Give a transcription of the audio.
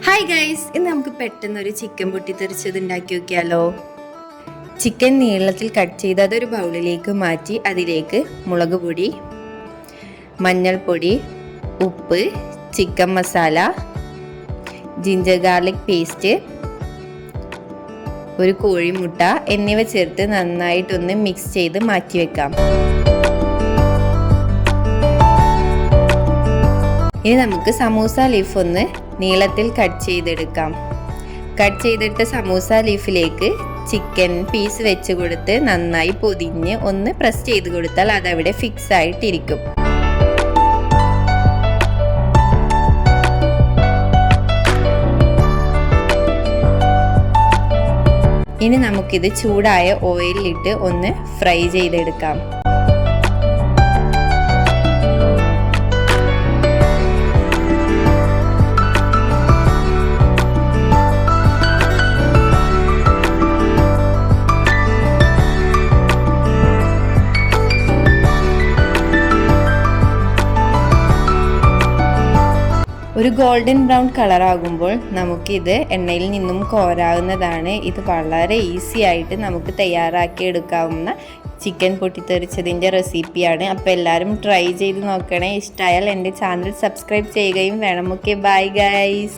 Hi guys, ഇന്ന് നമുക്ക് പെട്ടെന്ന് ഒരു ചിക്കൻ പൊട്ടിത്തെറിച്ചത് ഉണ്ടാക്കി നോക്കിയാലോ. ചിക്കൻ നീളത്തിൽ കട്ട് ചെയ്ത് അതൊരു ബൗളിലേക്ക് മാറ്റി അതിലേക്ക് മുളക് പൊടി, മഞ്ഞൾപ്പൊടി, ഉപ്പ്, chicken masala, ginger garlic paste, ഒരു കോഴിമുട്ട എന്നിവ ചേർത്ത് നന്നായിട്ടൊന്ന് മിക്സ് ചെയ്ത് മാറ്റി വെക്കാം. ഇനി നമുക്ക് സമൂസ ലീഫ് ഒന്ന് നീളത്തിൽ കട്ട് ചെയ്തെടുക്കാം. കട്ട് ചെയ്തെടുത്ത സമൂസ ലീഫിലേക്ക് ചിക്കൻ പീസ് വെച്ച് കൊടുത്ത് നന്നായി പൊതിഞ്ഞ് ഒന്ന് പ്രസ് ചെയ്ത് കൊടുത്താൽ അതവിടെ ഫിക്സ് ആയിട്ടിരിക്കും. ഇനി നമുക്കിത് ചൂടായ ഓയിലിട്ട് ഒന്ന് ഫ്രൈ ചെയ്തെടുക്കാം. ഒരു ഗോൾഡൻ ബ്രൗൺ കളർ ആകുമ്പോൾ നമുക്കിത് എണ്ണയിൽ നിന്നും കോരാവുന്നതാണ്. ഇത് വളരെ ഈസി ആയിട്ട് നമുക്ക് തയ്യാറാക്കി എടുക്കാവുന്ന ചിക്കൻ പൊട്ടിത്തെറിച്ചതിൻ്റെ റെസിപ്പിയാണ്. അപ്പോൾ എല്ലാവരും ട്രൈ ചെയ്ത് നോക്കണേ. ഇഷ്ടമായാൽ എൻ്റെ ചാനൽ സബ്സ്ക്രൈബ് ചെയ്യുകയും വേണം. Okay, bye guys.